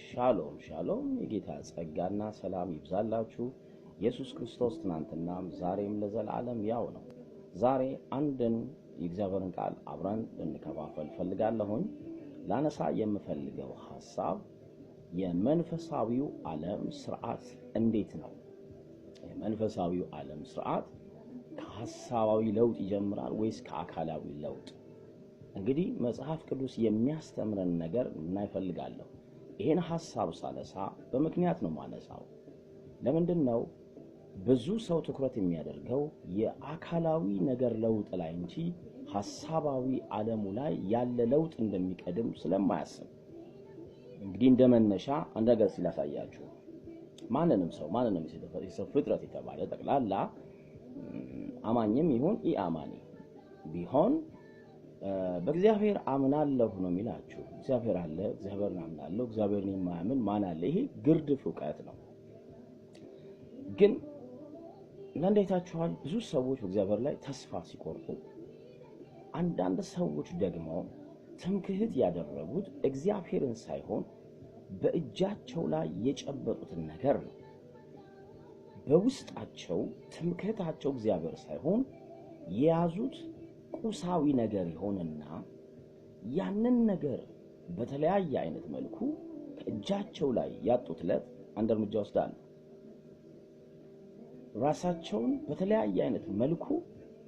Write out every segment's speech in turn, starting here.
ሻሎም ሻሎም የጌታ ጸጋና ሰላም ይብዛላችሁ። ኢየሱስ ክርስቶስ ትናንትናም ዛሬም ለዘላለም ያው ነው። ዛሬ አንድን የእግዚአብሔርን ቃል አብረን እንከፋፈል ፈልጋለሁኝ። ላነሳ የምፈልገው ሐሳብ የመንፈሳዊው ዓለም ሥርዓት እንዴት ነው? የመንፈሳዊው ዓለም ሥርዓት ከሐሳባዊ ለውጥ ይጀምራል ወይስ ከአካላዊ ለውጥ? እንግዲህ መጽሐፍ ቅዱስ የሚያስተምረን ነገር እናይፈልጋለሁ። ይሄን ሐሳብ ሳነሳ በምክንያት ነው ማነሳው። ለምንድነው ብዙ ሰው ትኩረት የሚያደርገው የአካላዊ ነገር ለውጥ ላይ እንጂ ሐሳባዊ ዓለሙ ላይ ያለ ለውጥ እንደሚቀድም ስለማያስብ። እንግዲህ እንደመነሻ አንድ ነገር ሲላሳያችሁ ማንንም የሰው ፍጥረት የተባለ ጠቅላላ አማኝም ይሁን ኢአማኒ ቢሆን በእግዚአብሔር አምናለሁ ነው የሚላችሁ። እግዚአብሔር አለ፣ እግዚአብሔርን አምናለሁ፣ እግዚአብሔርን የማያምን ማን አለ? ይሄ ግርድፍ ዕውቀት ነው። ግን እናንተታችኋል ብዙ ሰዎች በእግዚአብሔር ላይ ተስፋ ሲቆርጡ፣ አንዳንድ ሰዎች ደግሞ ትምክህት ያደረጉት እግዚአብሔርን ሳይሆን በእጃቸው ላይ የጨበጡትን ነገር ነው። በውስጣቸው ትምክህታቸው እግዚአብሔር ሳይሆን የያዙት ቁሳዊ ነገር ይሆንና ያንን ነገር በተለያየ አይነት መልኩ ከእጃቸው ላይ ያጡት ለት አንድ እርምጃ ወስዳሉ። ራሳቸውን በተለያየ አይነት መልኩ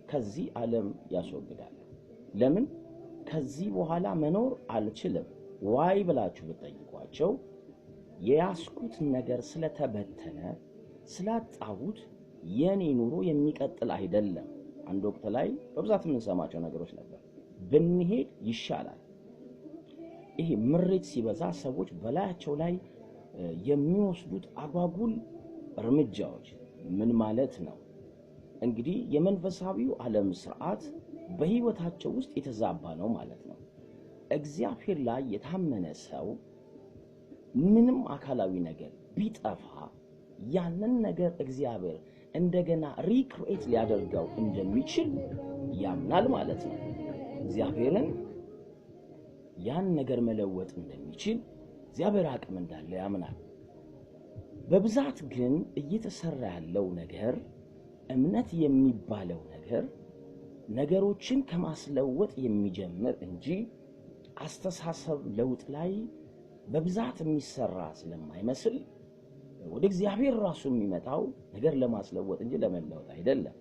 ከዚህ ዓለም ያስወግዳሉ። ለምን? ከዚህ በኋላ መኖር አልችልም ዋይ ብላችሁ ብትጠይቋቸው የያስኩት ነገር ስለተበተነ ስላጣሁት የኔ ኑሮ የሚቀጥል አይደለም። አንድ ወቅት ላይ በብዛት የምንሰማቸው ነገሮች ነበር። ብንሄድ ይሻላል። ይሄ ምሬት ሲበዛ ሰዎች በላያቸው ላይ የሚወስዱት አጓጉል እርምጃዎች ምን ማለት ነው? እንግዲህ የመንፈሳዊው ዓለም ሥርዓት በህይወታቸው ውስጥ የተዛባ ነው ማለት ነው። እግዚአብሔር ላይ የታመነ ሰው ምንም አካላዊ ነገር ቢጠፋ ያንን ነገር እግዚአብሔር እንደገና ሪክሬት ሊያደርገው እንደሚችል ያምናል ማለት ነው። እግዚአብሔርን ያን ነገር መለወጥ እንደሚችል እግዚአብሔር አቅም እንዳለ ያምናል። በብዛት ግን እየተሰራ ያለው ነገር እምነት የሚባለው ነገር ነገሮችን ከማስለወጥ የሚጀምር እንጂ አስተሳሰብ ለውጥ ላይ በብዛት የሚሰራ ስለማይመስል ወደ እግዚአብሔር ራሱ የሚመጣው ነገር ለማስለወጥ እንጂ ለመለወጥ አይደለም።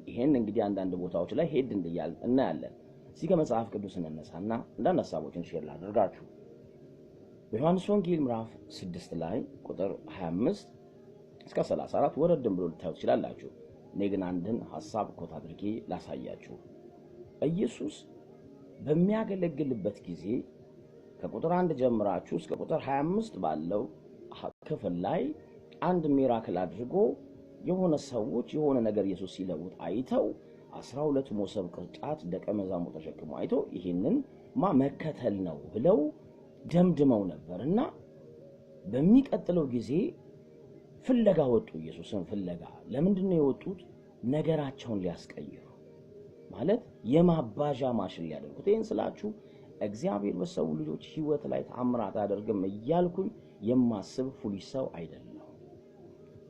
ይሄን እንግዲህ አንዳንድ ቦታዎች ላይ ሄድ እንዲያል እናያለን። እዚህ ከመጽሐፍ ቅዱስ እንነሳና አንዳንድ ሐሳቦችን ሼር ላድርጋችሁ። በዮሐንስ ወንጌል ምዕራፍ 6 ላይ ቁጥር 25 እስከ 34 ወረድን ብሎ ልታዩት ትችላላችሁ። እኔ ግን አንድን ሐሳብ ኮት አድርጌ ላሳያችሁ። ኢየሱስ በሚያገለግልበት ጊዜ ከቁጥር 1 ጀምራችሁ እስከ ቁጥር 25 ባለው ክፍል ላይ አንድ ሚራክል አድርጎ የሆነ ሰዎች የሆነ ነገር ኢየሱስ ሲለውጥ አይተው 12 ሞሰብ ቅርጫት ደቀ መዛሙርት ተሸክመው አይተው ይሄንን መከተል ነው ብለው ደምድመው ነበርና በሚቀጥለው ጊዜ ፍለጋ ወጡ። ኢየሱስን ፍለጋ ለምንድን ነው የወጡት? ነገራቸውን ሊያስቀይሩ ማለት የማባዣ ማሽን ሊያደርጉት። ይሄን ስላችሁ እግዚአብሔር በሰው ልጆች ህይወት ላይ ተአምራት አደርግም እያልኩኝ የማስብ ፉሊሽ ሰው አይደለም።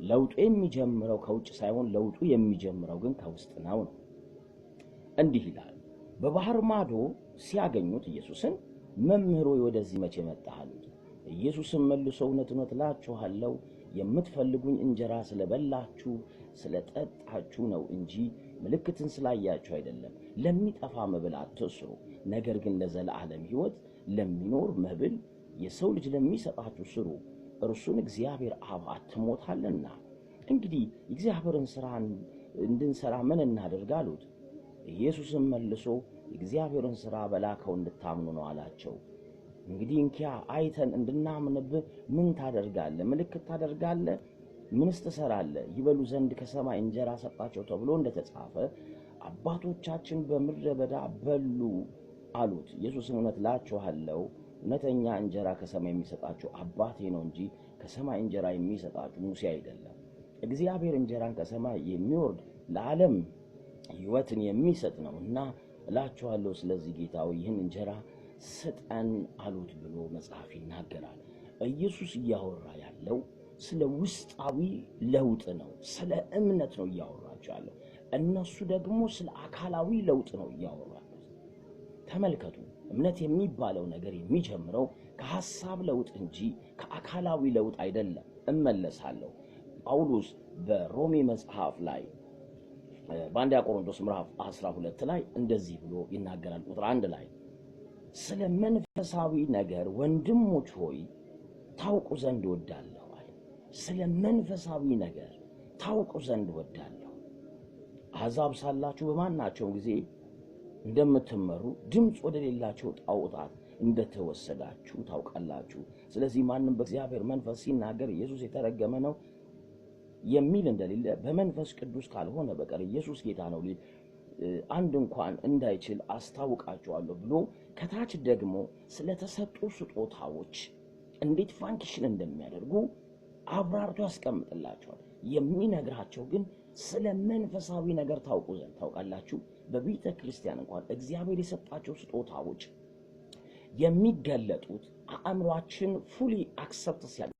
ለውጡ የሚጀምረው ከውጭ ሳይሆን ለውጡ የሚጀምረው ግን ከውስጥ ነው። እንዲህ ይላል። በባህር ማዶ ሲያገኙት ኢየሱስን መምህር ሆይ ወደዚህ መቼ መጣህ አሉት። ኢየሱስም መልሶ እውነት እውነት እላችኋለሁ የምትፈልጉኝ እንጀራ ስለበላችሁ ስለጠጣችሁ ነው እንጂ ምልክትን ስላያችሁ አይደለም። ለሚጠፋ መብል አትስሩ፣ ነገር ግን ለዘላለም ሕይወት ለሚኖር መብል የሰው ልጅ ለሚሰጣችሁ ስሩ፣ እርሱን እግዚአብሔር አብ አትሞታልና። እንግዲህ እግዚአብሔርን ሥራ እንድንሰራ ምን እናድርግ አሉት። ኢየሱስም መልሶ እግዚአብሔርን ሥራ በላከው እንድታምኑ ነው አላቸው። እንግዲህ እንኪያ አይተን እንድናምንብህ ምን ታደርጋለህ? ምልክት ታደርጋለህ? ምንስ ትሰራለህ? ይበሉ ዘንድ ከሰማይ እንጀራ ሰጣቸው ተብሎ እንደተጻፈ አባቶቻችን በምድረ በዳ በሉ አሉት። ኢየሱስም እውነት እላችኋለሁ እውነተኛ እንጀራ ከሰማይ የሚሰጣችሁ አባቴ ነው እንጂ ከሰማይ እንጀራ የሚሰጣችሁ ሙሴ አይደለም። እግዚአብሔር እንጀራን ከሰማይ የሚወርድ ለዓለም ሕይወትን የሚሰጥ ነውና እላችኋለሁ ስለዚህ ጌታው ይህን እንጀራ ስጠን አሉት ብሎ መጽሐፍ ይናገራል። ኢየሱስ እያወራ ያለው ስለ ውስጣዊ ለውጥ ነው፣ ስለ እምነት ነው እያወራቸው ያለው። እነሱ ደግሞ ስለ አካላዊ ለውጥ ነው እያወሩ ያሉት። ተመልከቱ፣ እምነት የሚባለው ነገር የሚጀምረው ከሐሳብ ለውጥ እንጂ ከአካላዊ ለውጥ አይደለም። እመለሳለሁ። ጳውሎስ በሮሜ መጽሐፍ ላይ በአንደኛ ቆሮንቶስ ምዕራፍ 12 ላይ እንደዚህ ብሎ ይናገራል። ቁጥር 1 ላይ ስለ መንፈሳዊ ነገር ወንድሞች ሆይ ታውቁ ዘንድ ወዳለሁ አለ። ስለ መንፈሳዊ ነገር ታውቁ ዘንድ ወዳለሁ። አሕዛብ ሳላችሁ በማናቸውም ጊዜ እንደምትመሩ ድምፅ ወደሌላቸው ጣዖታት እንደተወሰዳችሁ ታውቃላችሁ። ስለዚህ ማንም በእግዚአብሔር መንፈስ ሲናገር ኢየሱስ የተረገመ ነው የሚል እንደሌለ በመንፈስ ቅዱስ ካልሆነ በቀር ኢየሱስ ጌታ ነው ሊል አንድ እንኳን እንዳይችል አስታውቃችኋለሁ ብሎ ከታች ደግሞ ስለተሰጡ ስጦታዎች እንዴት ፋንክሽን እንደሚያደርጉ አብራርቶ ያስቀምጥላቸዋል። የሚነግራቸው ግን ስለ መንፈሳዊ ነገር ታውቁ ዘንድ ታውቃላችሁ። በቤተ ክርስቲያን እንኳን እግዚአብሔር የሰጣቸው ስጦታዎች የሚገለጡት አእምሯችን ፉሊ አክሰፕት ሲያደርግ